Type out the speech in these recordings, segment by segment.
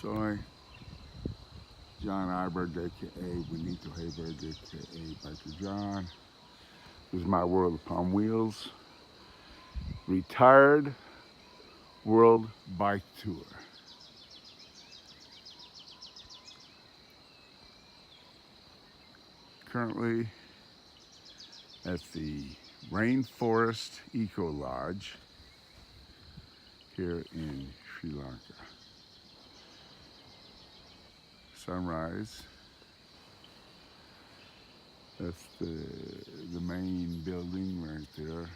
Soy, John Iberg, aka Benito Hayberg, aka Biker John. This is my world upon wheels. Retired World Bike Tour. Currently at the Rainforest Ecolodge here in Sri Lanka. Sunrise. That's the main building right there.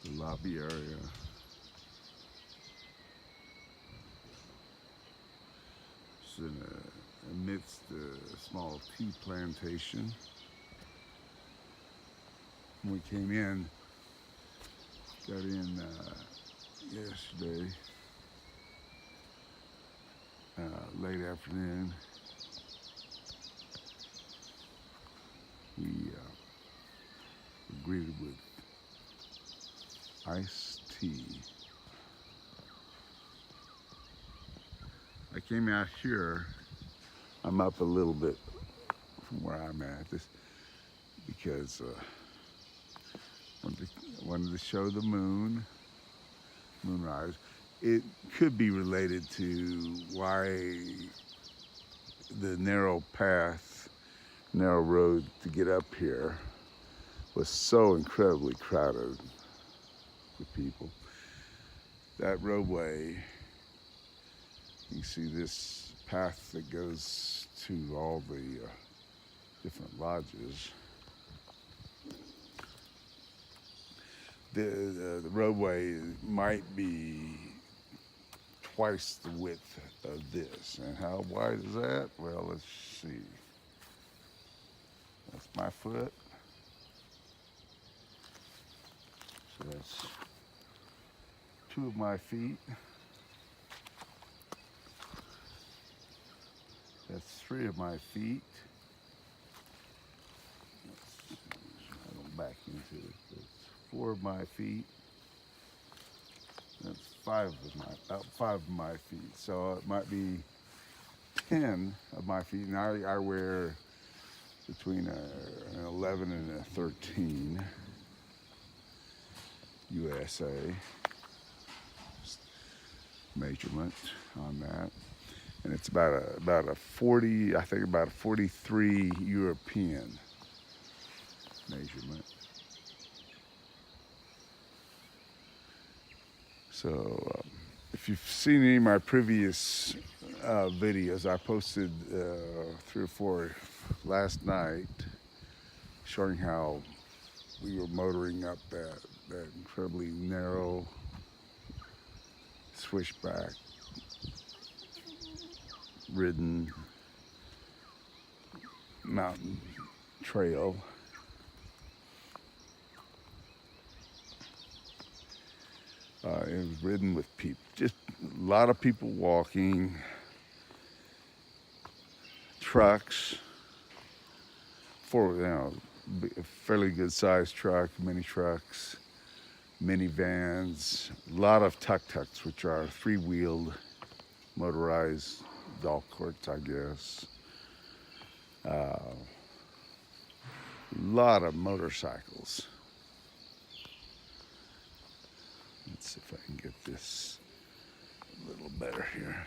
The lobby area. It's amidst a small tea plantation. When we came in, got in yesterday, late afternoon. We were greeted with iced tea. I came out here. I'm up a little bit from where I'm at, because wanted to show the moonrise. It could be related to why the narrow road to get up here was so incredibly crowded with people. That roadway, you can see this path that goes to all the different lodges. The roadway might be twice the width of this. And how wide is that? Well, let's see. That's my foot. So that's 2 of my feet. That's 3 of my feet. I don't back into it. That's 4 of my feet. That's 5 of my feet. So it might be 10 of my feet. And I wear between an 11 and a 13 USA measurement on that. And it's about a 40, I think about a 43 European measurement. So if you've seen any of my previous videos, I posted 3 or 4 last night showing how we were motoring up that incredibly narrow switchback ridden mountain trail. It was ridden with people, just a lot of people walking, trucks, a fairly good sized truck, mini trucks, minivans, a lot of tuk-tuks, which are 3-wheeled motorized golf carts, I guess. A lot of motorcycles. Let's see if I can get this a little better here.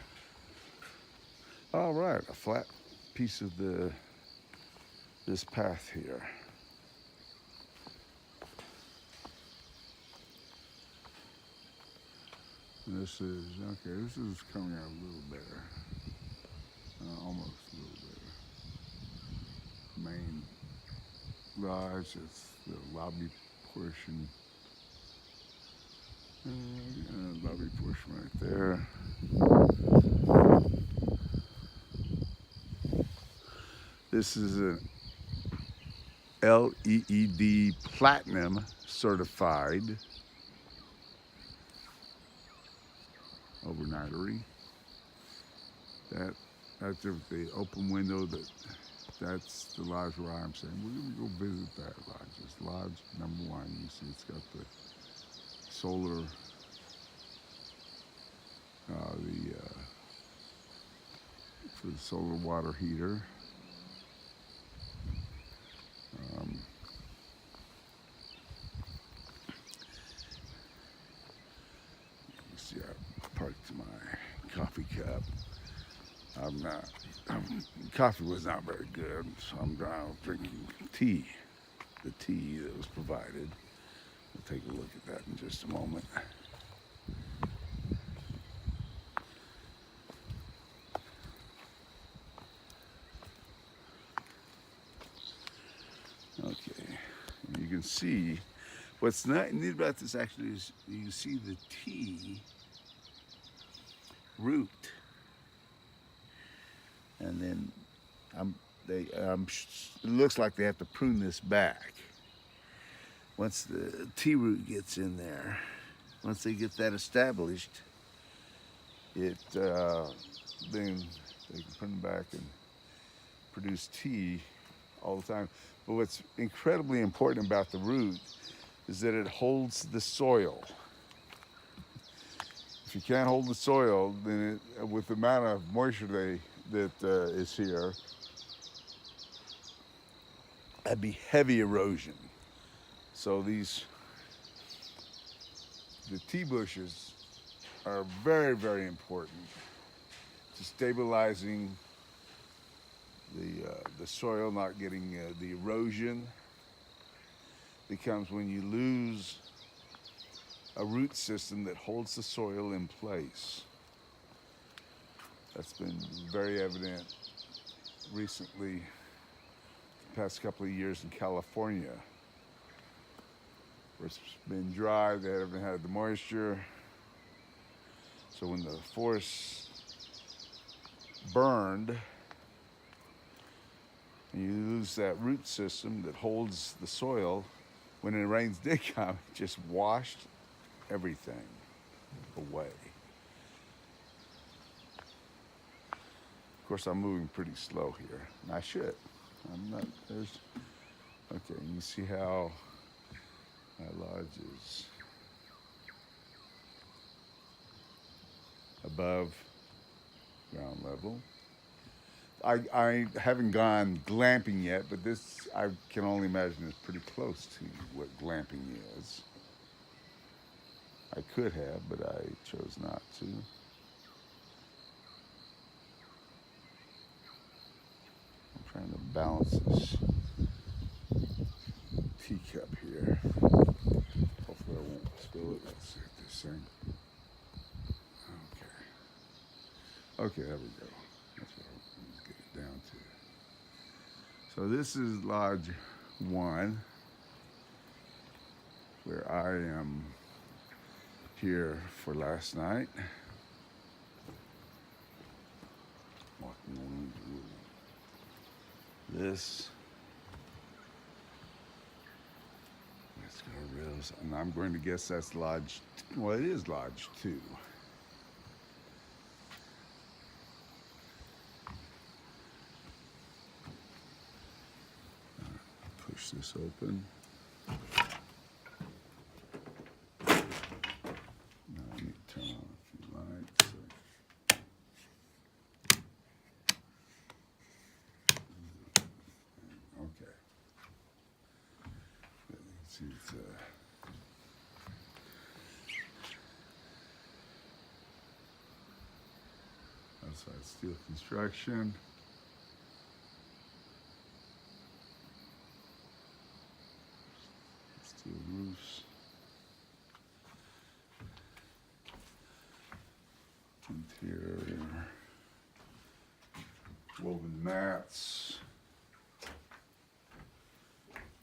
All right, a flat piece of this path here. This is coming out a little better. Almost a little better. Main lodge, it's the lobby portion. Lobby portion right there. This is an LEED Platinum certified overnighterry. That's the open window. That's the lodge where I'm saying we're gonna go visit that lodge. It's lodge number 1. You see, it's got the solar for the solar water heater. You see, I parked my coffee cup. Coffee was not very good, so I'm drinking tea. The tea that was provided. We'll take a look at that in just a moment. Okay, and you can see what's neat about this actually is you can see the tea root, and then it looks like they have to prune this back. Once the tea root gets in there, once they get that established, then they can prune back and produce tea all the time. But what's incredibly important about the root is that it holds the soil. If you can't hold the soil, then with the amount of moisture that is here, that'd be heavy erosion. So the tea bushes are very, very important to stabilizing the soil, not getting the erosion that comes when you lose a root system that holds the soil in place. That's been very evident recently, the past couple of years in California, where it's been dry, they haven't had the moisture. So when the forest burned, and you lose that root system that holds the soil, when the rains did come, it just washed everything away. Of course, I'm moving pretty slow here, and I should. I'm not, okay, you see how my lodge is above ground level. I haven't gone glamping yet, but this I can only imagine is pretty close to what glamping is. I could have, but I chose not to. I'm trying to balance this teacup here. Hopefully I won't spill it. Let's see if this thing. Okay, there we go. That's what I'll get it down to. So this is Lodge 1, where I am here for last night. Walking on this. Let's go rails, and I'm going to guess that's Lodge. Well, it is Lodge 2. Push this open. Now I need to turn on a few lights. Okay. Let's see if outside steel construction. Steel roofs. Interior. Woven mats.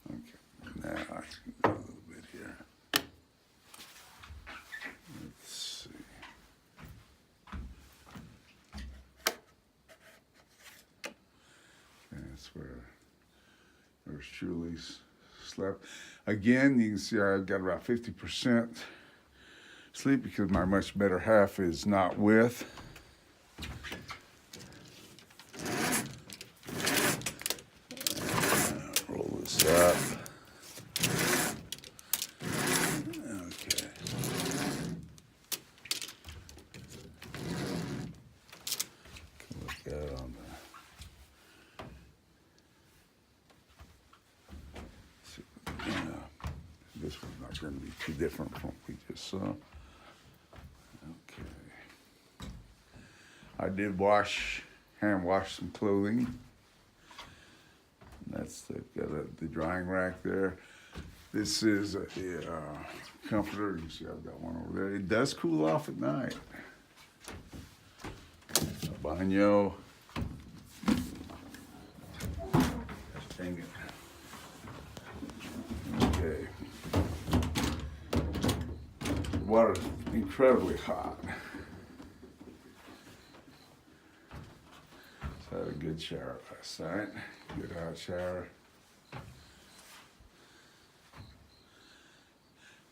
Okay, now I can go a little bit here. Let's see. That's where Julie's slept. Again, you can see I've got about 50% sleep because my much better half is not with. Roll this up. Okay. this one's not going to be too different from what we just saw. Okay. I did hand wash some clothing. They've got the drying rack there. This is a comforter. You can see I've got one over there. It does cool off at night. A baño. Dang it. Okay. The water's incredibly hot. So I had a good shower last night. Good hot shower.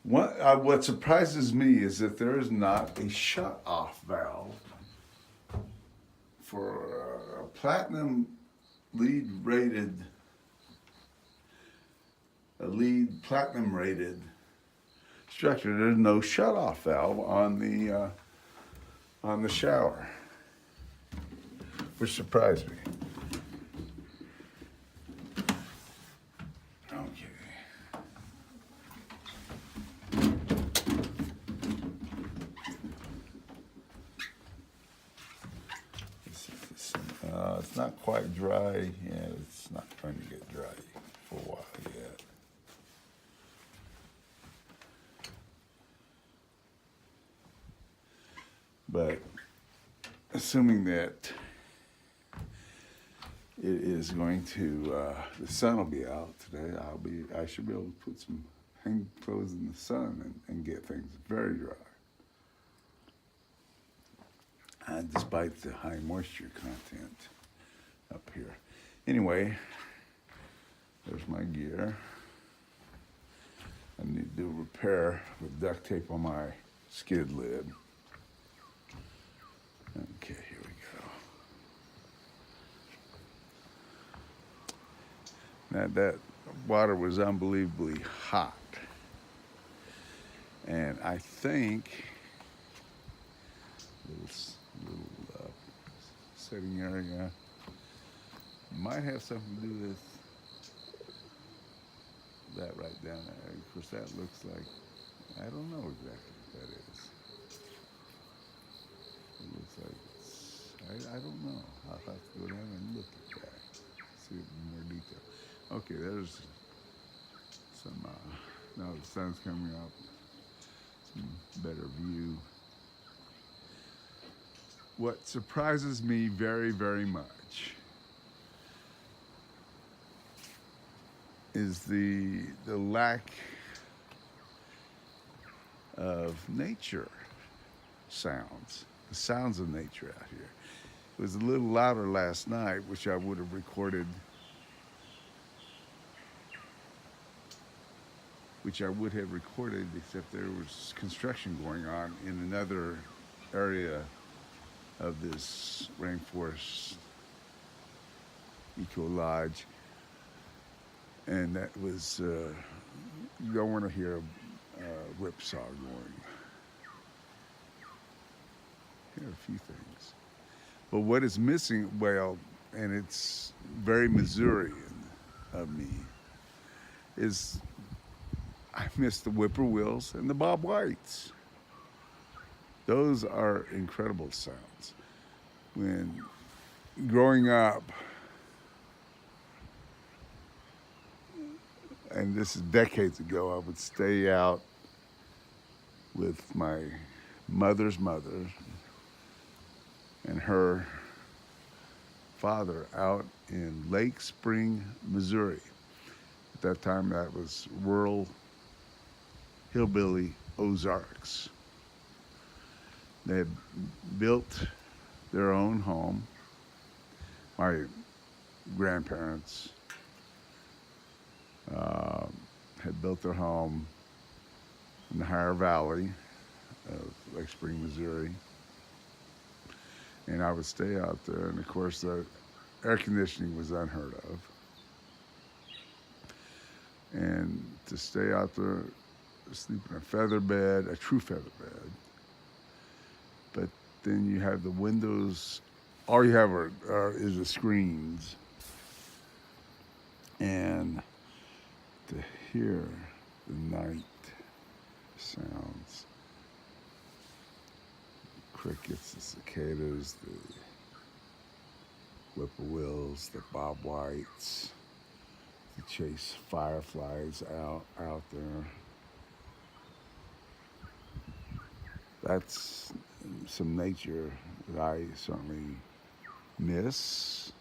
What surprises me is that there is not a shut-off valve for a platinum lead platinum rated structure. There's no shut-off valve on the shower, which surprised me. It's not quite dry. Yeah, it's not going to get dry for a while yet. But assuming that it is going to, the sun will be out today, I should be able to put some hang clothes in the sun and get things very dry. Despite the high moisture content up here. Anyway, there's my gear. I need to do a repair with duct tape on my skid lid. Okay, here we go. Now that water was unbelievably hot. And I think this little setting area might have something to do with that right down there. Of course, that looks like, I don't know exactly what that is. It looks like I don't know. I'll have to go down and look at that, see it in more detail. Okay, there's some, now the sun's coming up, some better view. What surprises me very, very much is the lack of nature sounds, the sounds of nature out here. It was a little louder last night, which I would have recorded, except there was construction going on in another area of this rainforest ecolodge. And that was, you don't want to hear a whipsaw going. Here are a few things. But what is missing, well, and it's very Missourian of me, is I miss the whippoorwills and the bobwhites. Those are incredible sounds. When growing up, and this is decades ago, I would stay out with my mother's mother and her father out in Lake Spring, Missouri. At that time, that was rural, hillbilly Ozarks. They had built their own home. My grandparents had built their home in the higher valley of Lake Spring, Missouri. And I would stay out there, and of course the air conditioning was unheard of. And to stay out there, sleep in a feather bed, a true feather bed. But then you have the windows, all you have is the screens. And to hear the night sounds. Crickets, the cicadas, the whippoorwills, the bobwhites, to chase fireflies out there. That's some nature that I certainly miss,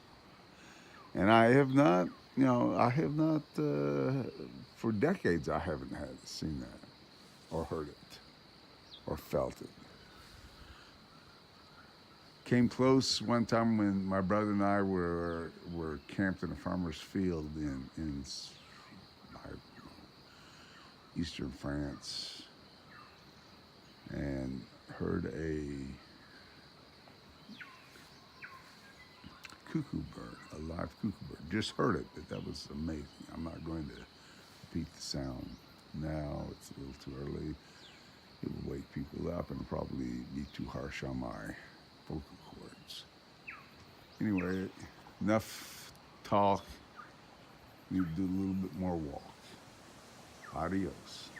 and I have not, I have not for decades. I haven't had seen that or heard it or felt it. Came close one time when my brother and I were camped in a farmer's field in eastern France, and heard a cuckoo bird, a live cuckoo bird. Just heard it, but that was amazing. I'm not going to repeat the sound now. It's a little too early. It would wake people up and probably be too harsh on my vocal cords. Anyway, enough talk. Need to do a little bit more walk. Adios.